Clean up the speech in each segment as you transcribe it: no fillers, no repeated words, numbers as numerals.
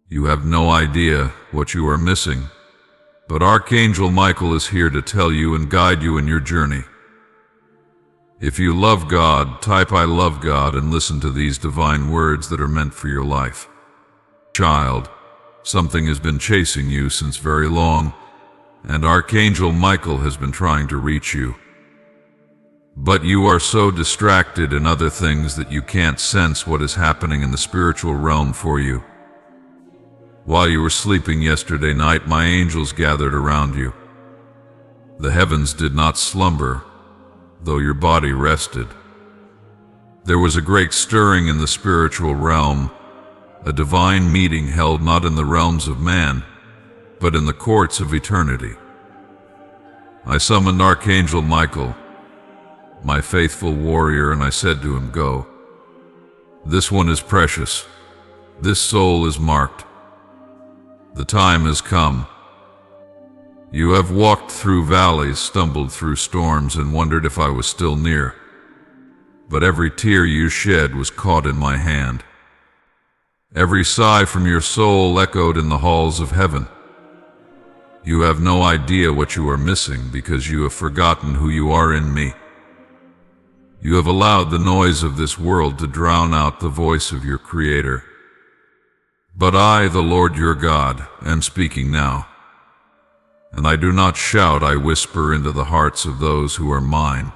You have no idea what you are missing, but Archangel Michael is here to tell you and guide you in your journey. If you love God, type "I love God" and listen to these divine words that are meant for your life. Child, something has been chasing you since very long, and Archangel Michael has been trying to reach you. But you are so distracted in other things that you can't sense what is happening in the spiritual realm for you. While you were sleeping yesterday night, my angels gathered around you. The heavens did not slumber, though your body rested. There was a great stirring in the spiritual realm, a divine meeting held not in the realms of man, but in the courts of eternity. I summoned Archangel Michael, my faithful warrior, and I said to him, "Go. This one is precious. This soul is marked. The time has come. You have walked through valleys, stumbled through storms, and wondered if I was still near. But every tear you shed was caught in my hand. Every sigh from your soul echoed in the halls of heaven. You have no idea what you are missing because you have forgotten who you are in me. You have allowed the noise of this world to drown out the voice of your Creator. But I, the Lord your God, am speaking now. And I do not shout, I whisper into the hearts of those who are mine.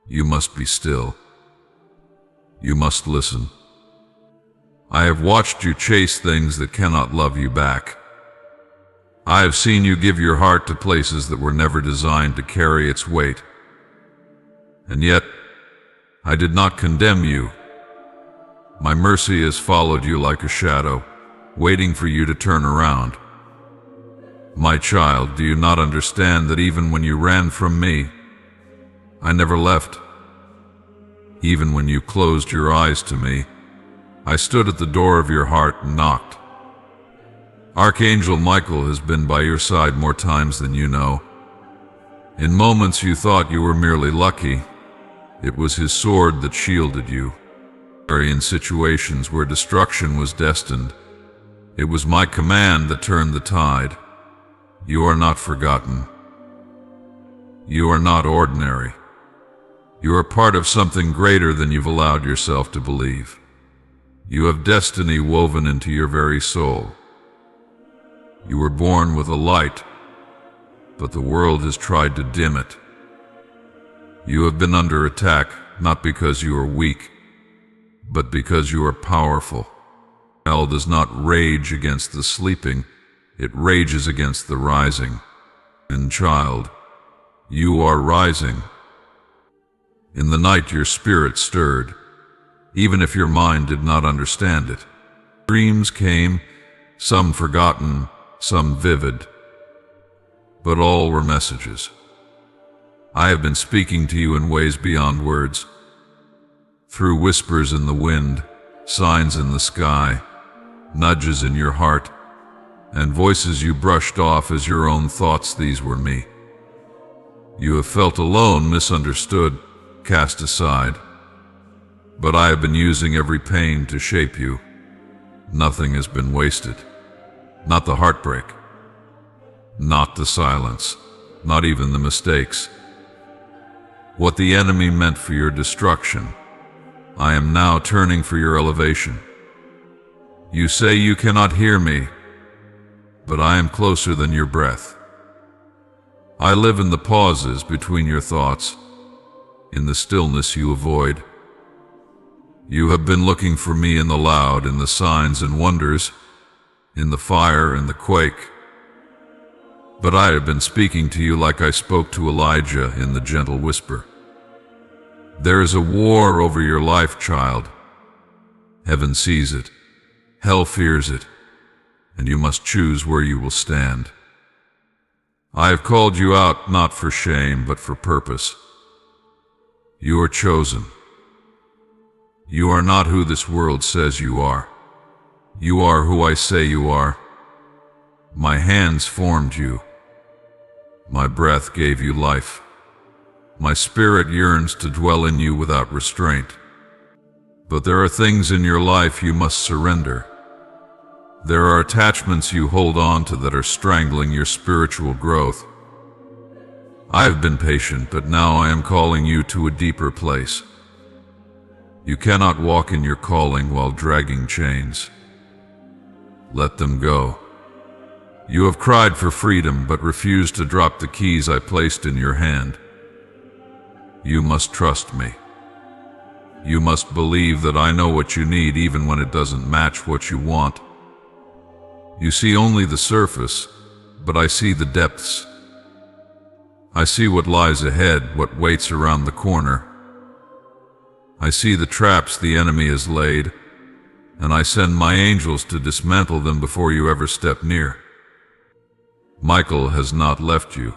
You must be still. You must listen. I have watched you chase things that cannot love you back. I have seen you give your heart to places that were never designed to carry its weight. And yet, I did not condemn you. My mercy has followed you like a shadow, waiting for you to turn around. My child, do you not understand that even when you ran from me, I never left? Even when you closed your eyes to me, I stood at the door of your heart and knocked. Archangel Michael has been by your side more times than you know. In moments you thought you were merely lucky, it was his sword that shielded you. In situations where destruction was destined, it was my command that turned the tide. You are not forgotten. You are not ordinary. You are part of something greater than you've allowed yourself to believe. You have destiny woven into your very soul. You were born with a light, but the world has tried to dim it. You have been under attack, not because you are weak, but because you are powerful. Hell does not rage against the sleeping, it rages against the rising. And child, you are rising. In the night your spirit stirred, even if your mind did not understand it. Dreams came, some forgotten, some vivid, but all were messages. I have been speaking to you in ways beyond words. Through whispers in the wind, signs in the sky, nudges in your heart, and voices you brushed off as your own thoughts, these were me. You have felt alone, misunderstood, cast aside. But I have been using every pain to shape you. Nothing has been wasted. Not the heartbreak. Not the silence. Not even the mistakes. What the enemy meant for your destruction, I am now turning for your elevation. You say you cannot hear me, but I am closer than your breath. I live in the pauses between your thoughts, in the stillness you avoid. You have been looking for me in the loud, in the signs and wonders, in the fire and the quake. But I have been speaking to you like I spoke to Elijah in the gentle whisper. There is a war over your life, child. Heaven sees it, hell fears it, and you must choose where you will stand. I have called you out not for shame, but for purpose. You are chosen. You are not who this world says you are. You are who I say you are. My hands formed you. My breath gave you life. My spirit yearns to dwell in you without restraint. But there are things in your life you must surrender. There are attachments you hold on to that are strangling your spiritual growth. I have been patient, but now I am calling you to a deeper place. You cannot walk in your calling while dragging chains. Let them go. You have cried for freedom, but refused to drop the keys I placed in your hand. You must trust me. You must believe that I know what you need even when it doesn't match what you want. You see only the surface, but I see the depths. I see what lies ahead, what waits around the corner. I see the traps the enemy has laid, and I send my angels to dismantle them before you ever step near. Michael has not left you.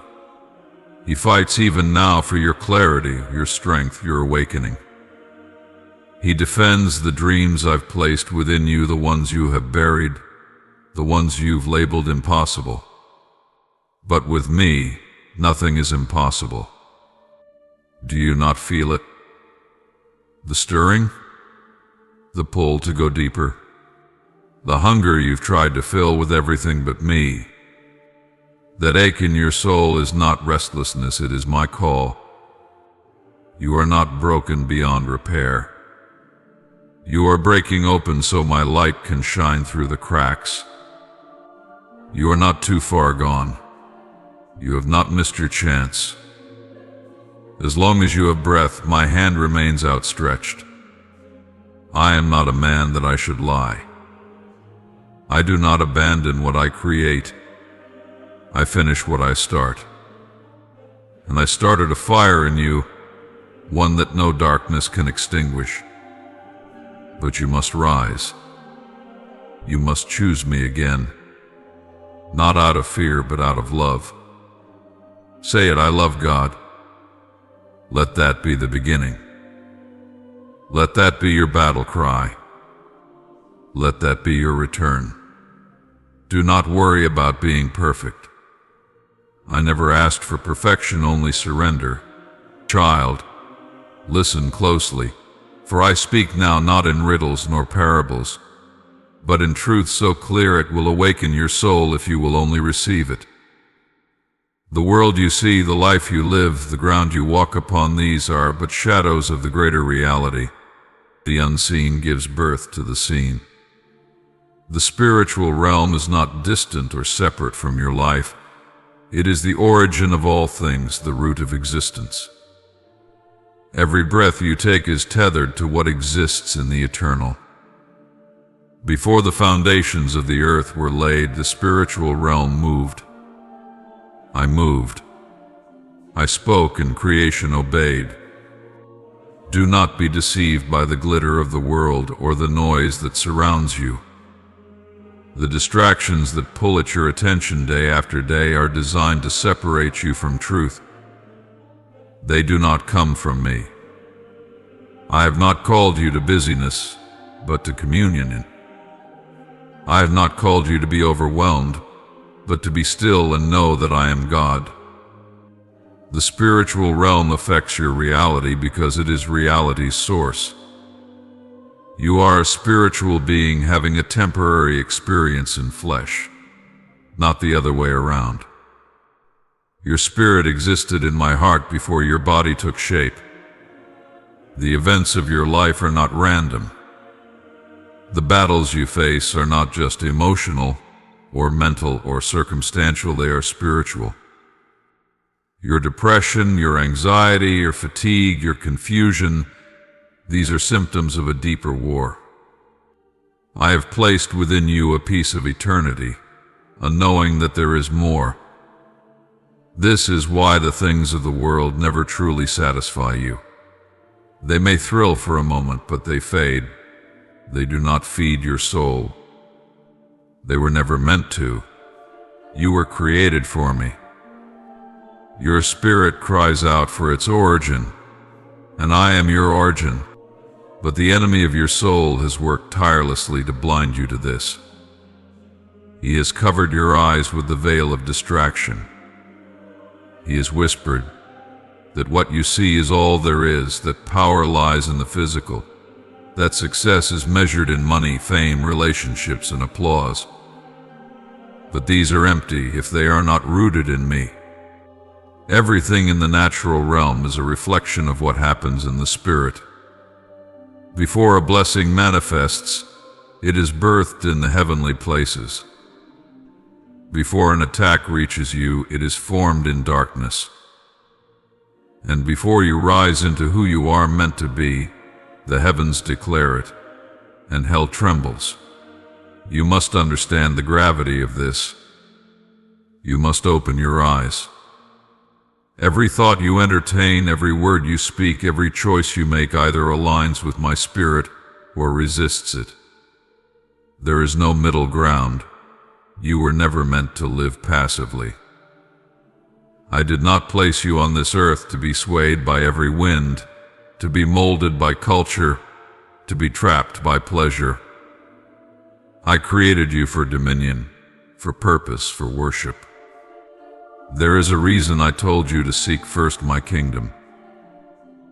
He fights even now for your clarity, your strength, your awakening. He defends the dreams I've placed within you, the ones you have buried, the ones you've labeled impossible. But with me, nothing is impossible. Do you not feel it? The stirring? The pull to go deeper? The hunger you've tried to fill with everything but me? That ache in your soul is not restlessness, it is my call. You are not broken beyond repair. You are breaking open so my light can shine through the cracks. You are not too far gone. You have not missed your chance. As long as you have breath, my hand remains outstretched. I am not a man that I should lie. I do not abandon what I create. I finish what I start. And I started a fire in you, one that no darkness can extinguish. But you must rise. You must choose me again. Not out of fear, but out of love. Say it, I love God. Let that be the beginning. Let that be your battle cry. Let that be your return. Do not worry about being perfect. I never asked for perfection, only surrender. Child, listen closely, for I speak now not in riddles nor parables, but in truth so clear it will awaken your soul if you will only receive it. The world you see, the life you live, the ground you walk upon, these are but shadows of the greater reality. The unseen gives birth to the seen. The spiritual realm is not distant or separate from your life. It is the origin of all things, the root of existence. Every breath you take is tethered to what exists in the eternal. Before the foundations of the earth were laid, the spiritual realm moved. I moved. I spoke, and creation obeyed. Do not be deceived by the glitter of the world or the noise that surrounds you. The distractions that pull at your attention day after day are designed to separate you from truth. They do not come from me. I have not called you to busyness, but to communion. I have not called you to be overwhelmed, but to be still and know that I am God. The spiritual realm affects your reality because it is reality's source. You are a spiritual being having a temporary experience in flesh, not the other way around. Your spirit existed in my heart before your body took shape. The events of your life are not random. The battles you face are not just emotional or mental or circumstantial, they are spiritual. Your depression, your anxiety, your fatigue, your confusion, these are symptoms of a deeper war. I have placed within you a piece of eternity, a knowing that there is more. This is why the things of the world never truly satisfy you. They may thrill for a moment, but they fade. They do not feed your soul. They were never meant to. You were created for me. Your spirit cries out for its origin, and I am your origin. But the enemy of your soul has worked tirelessly to blind you to this. He has covered your eyes with the veil of distraction. He has whispered that what you see is all there is, that power lies in the physical, that success is measured in money, fame, relationships, and applause. but these are empty if they are not rooted in me. Everything in the natural realm is a reflection of what happens in the spirit. Before a blessing manifests, it is birthed in the heavenly places. Before an attack reaches you, it is formed in darkness. And before you rise into who you are meant to be, the heavens declare it, and hell trembles. You must understand the gravity of this. You must open your eyes. Every thought you entertain, every word you speak, every choice you make either aligns with my spirit or resists it. There is no middle ground. You were never meant to live passively. I did not place you on this earth to be swayed by every wind, to be molded by culture, to be trapped by pleasure. I created you for dominion, for purpose, for worship. There is a reason I told you to seek first my kingdom.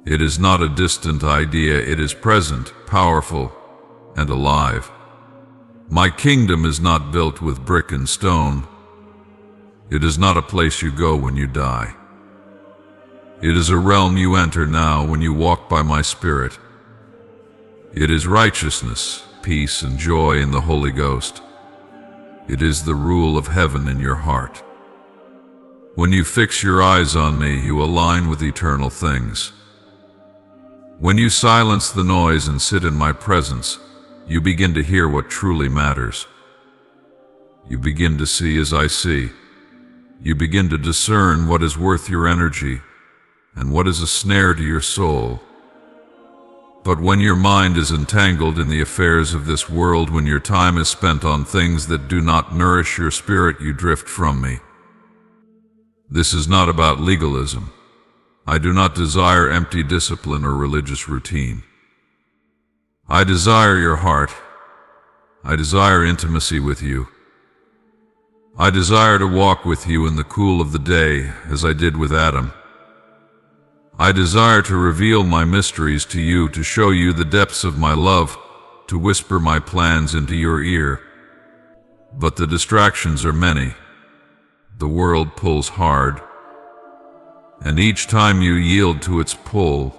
It is not a distant idea, it is present, powerful, and alive. My kingdom is not built with brick and stone. It is not a place you go when you die. It is a realm you enter now when you walk by my Spirit. It is righteousness, peace, and joy in the Holy Ghost. It is the rule of heaven in your heart. When you fix your eyes on me, you align with eternal things. When you silence the noise and sit in my presence, you begin to hear what truly matters. You begin to see as I see. You begin to discern what is worth your energy and what is a snare to your soul. But when your mind is entangled in the affairs of this world, when your time is spent on things that do not nourish your spirit, you drift from me. This is not about legalism. I do not desire empty discipline or religious routine. I desire your heart. I desire intimacy with you. I desire to walk with you in the cool of the day, as I did with Adam. I desire to reveal my mysteries to you, to show you the depths of my love, to whisper my plans into your ear. But the distractions are many. The world pulls hard. And each time you yield to its pull,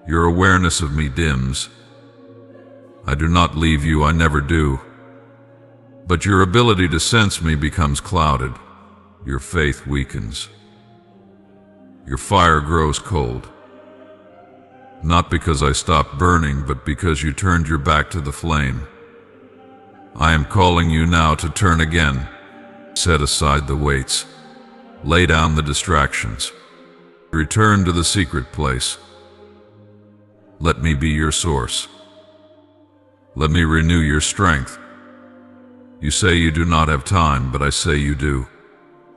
your awareness of me dims. I do not leave you, I never do. But your ability to sense me becomes clouded. Your faith weakens. Your fire grows cold. Not because I stopped burning, but because you turned your back to the flame. I am calling you now to turn again. Set aside the weights. Lay down the distractions. Return to the secret place. Let me be your source. Let me renew your strength. You say you do not have time, but I say you do.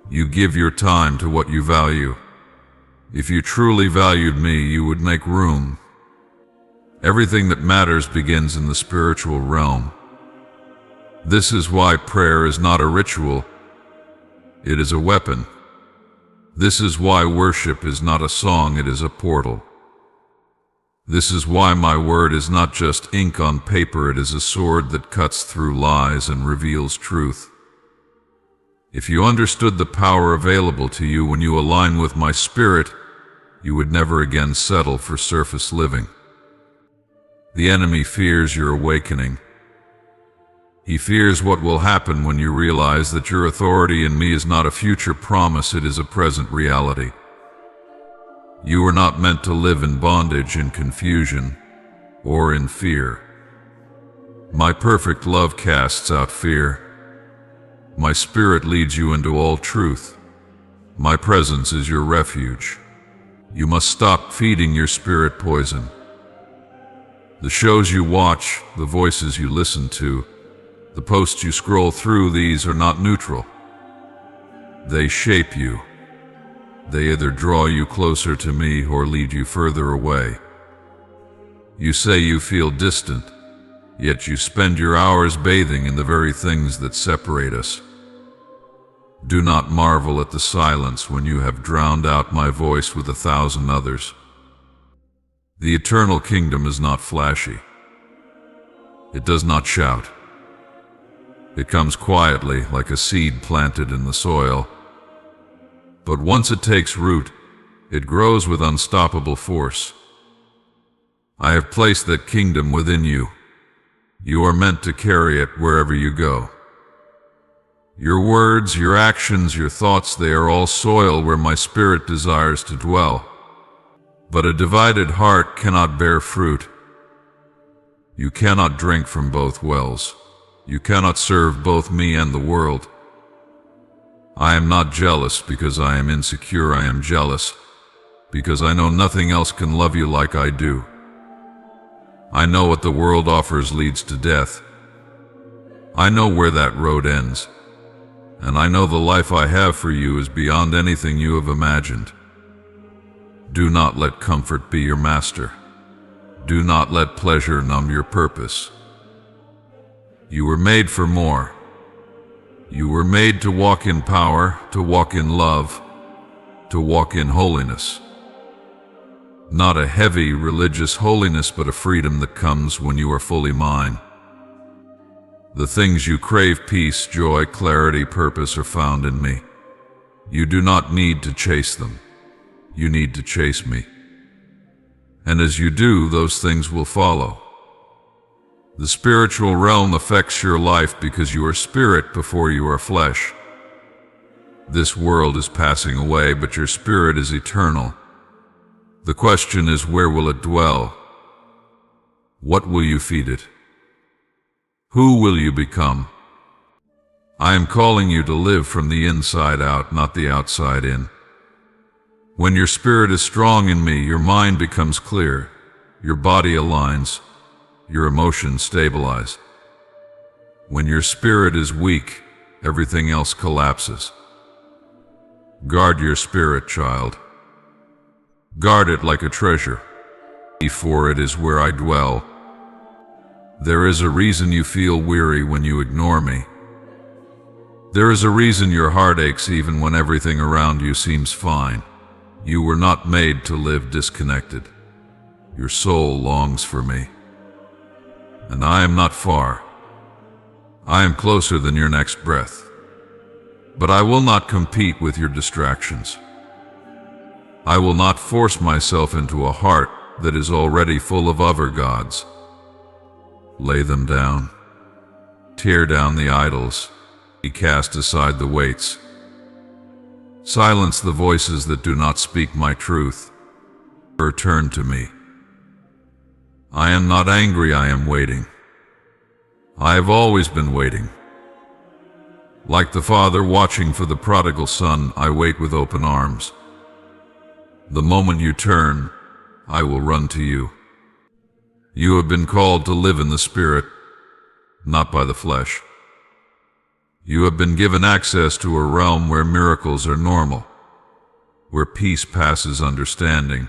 You give your time to what you value. If you truly valued me, you would make room. Everything that matters begins in the spiritual realm. This is why prayer is not a ritual. It is a weapon. This is why worship is not a song, it is a portal. This is why my word is not just ink on paper, it is a sword that cuts through lies and reveals truth. If you understood the power available to you when you align with my spirit, you would never again settle for surface living. The enemy fears your awakening. He fears what will happen when you realize that your authority in me is not a future promise, it is a present reality. You are not meant to live in bondage, in confusion, or in fear. My perfect love casts out fear. My spirit leads you into all truth. My presence is your refuge. You must stop feeding your spirit poison. The shows you watch, the voices you listen to, the posts you scroll through, these are not neutral. They shape you. They either draw you closer to me or lead you further away. You say you feel distant, yet you spend your hours bathing in the very things that separate us. Do not marvel at the silence when you have drowned out my voice with 1,000 others. The eternal kingdom is not flashy. It does not shout. It comes quietly, like a seed planted in the soil. But once it takes root, it grows with unstoppable force. I have placed that kingdom within you. You are meant to carry it wherever you go. Your words, your actions, your thoughts, they are all soil where my spirit desires to dwell. But a divided heart cannot bear fruit. You cannot drink from both wells. You cannot serve both me and the world. I am not jealous because I am insecure. I am jealous because I know nothing else can love you like I do. I know what the world offers leads to death. I know where that road ends. And I know the life I have for you is beyond anything you have imagined. Do not let comfort be your master. Do not let pleasure numb your purpose. You were made for more. You were made to walk in power, to walk in love, to walk in holiness. Not a heavy religious holiness, but a freedom that comes when you are fully mine. The things you crave, peace, joy, clarity, purpose, are found in me. You do not need to chase them. You need to chase me. And as you do, those things will follow. The spiritual realm affects your life because you are spirit before you are flesh. This world is passing away, but your spirit is eternal. The question is, where will it dwell? What will you feed it? Who will you become? I am calling you to live from the inside out, not the outside in. When your spirit is strong in me, your mind becomes clear, your body aligns, your emotions stabilize. When your spirit is weak, everything else collapses. Guard your spirit, child. Guard it like a treasure, for it is where I dwell. There is a reason you feel weary when you ignore me. There is a reason your heart aches even when everything around you seems fine. You were not made to live disconnected. Your soul longs for me. And I am not far. I am closer than your next breath. But I will not compete with your distractions. I will not force myself into a heart that is already full of other gods. Lay them down. Tear down the idols. Cast aside the weights. Silence the voices that do not speak my truth. Return to me. I am not angry, I am waiting. I have always been waiting. Like the father watching for the prodigal son, I wait with open arms. The moment you turn, I will run to you. You have been called to live in the Spirit, not by the flesh. You have been given access to a realm where miracles are normal, where peace passes understanding,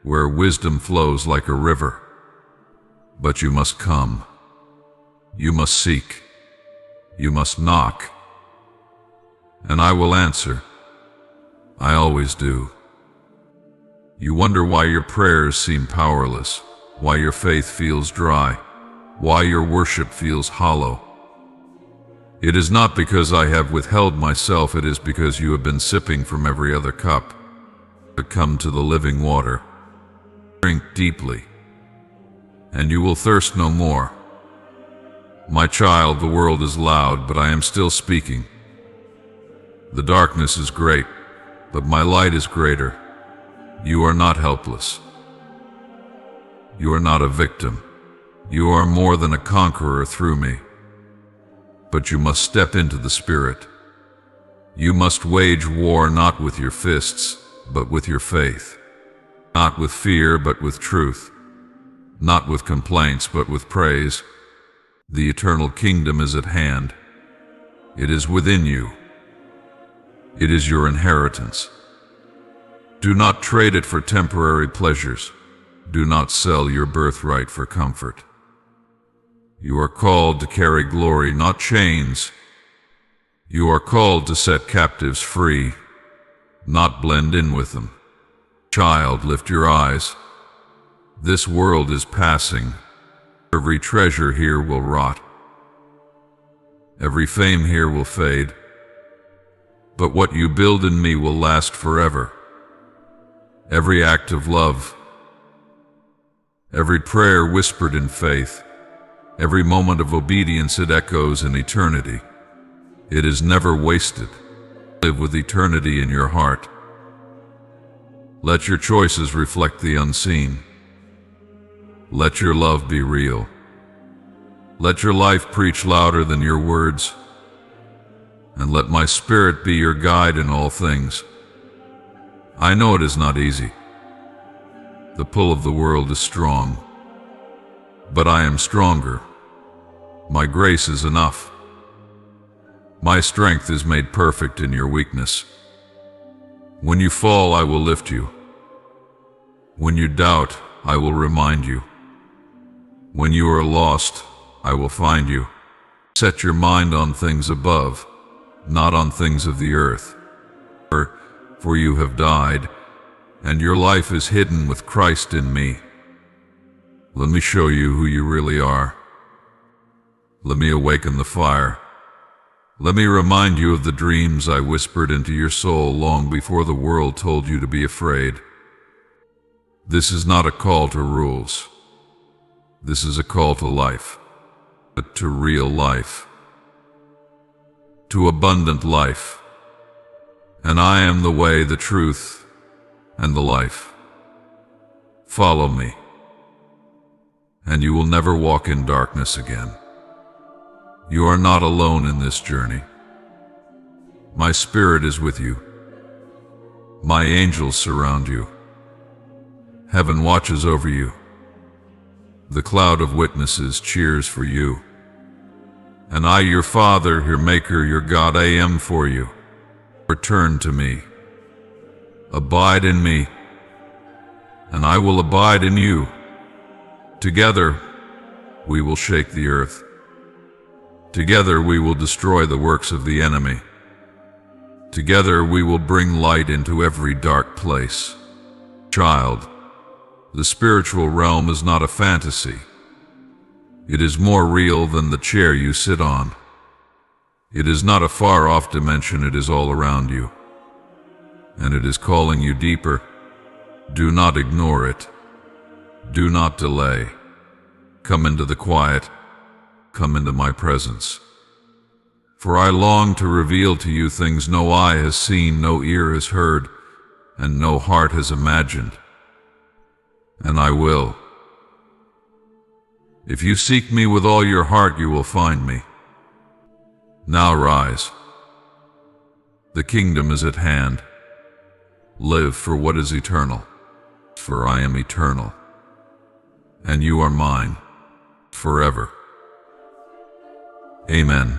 where wisdom flows like a river. But you must come. You must seek. You must knock. And I will answer. I always do. You wonder why your prayers seem powerless, why your faith feels dry, why your worship feels hollow. It is not because I have withheld myself, it is because you have been sipping from every other cup. But come to the living water. Drink deeply, and you will thirst no more. My child, the world is loud, but I am still speaking. The darkness is great, but my light is greater. You are not helpless. You are not a victim. You are more than a conqueror through me. But you must step into the Spirit. You must wage war not with your fists, but with your faith. Not with fear, but with truth. Not with complaints, but with praise. The eternal kingdom is at hand. It is within you. It is your inheritance. Do not trade it for temporary pleasures. Do not sell your birthright for comfort. You are called to carry glory, not chains. You are called to set captives free, not blend in with them. Child, lift your eyes. This world is passing. Every treasure here will rot. Every fame here will fade, but what you build in me will last forever. Every act of love, every prayer whispered in faith, every moment of obedience, it echoes in eternity. It is never wasted. Live with eternity in your heart. Let your choices reflect the unseen. Let your love be real. Let your life preach louder than your words. And let my spirit be your guide in all things. I know it is not easy. The pull of the world is strong, but I am stronger. My grace is enough. My strength is made perfect in your weakness. When you fall, I will lift you. When you doubt, I will remind you. When you are lost, I will find you. Set your mind on things above, not on things of the earth. For you have died, and your life is hidden with Christ in me. Let me show you who you really are. Let me awaken the fire. Let me remind you of the dreams I whispered into your soul long before the world told you to be afraid. This is not a call to rules. This is a call to life, but to real life, to abundant life. And I am the way, the truth, and the life. Follow me, and you will never walk in darkness again. You are not alone in this journey. My spirit is with you. My angels surround you. Heaven watches over you. The cloud of witnesses cheers for you. And I, your Father, your Maker, your God, I am for you. Return to me. Abide in me, and I will abide in you. Together, we will shake the earth. Together, we will destroy the works of the enemy. Together, we will bring light into every dark place. Child, the spiritual realm is not a fantasy. It is more real than the chair you sit on. It is not a far-off dimension, it is all around you. And it is calling you deeper. Do not ignore it. Do not delay. Come into the quiet. Come into my presence. For I long to reveal to you things no eye has seen, no ear has heard, and no heart has imagined. And I will. If you seek me with all your heart, you will find me. Now rise. The kingdom is at hand. Live for what is eternal, for I am eternal, and you are mine forever. Amen.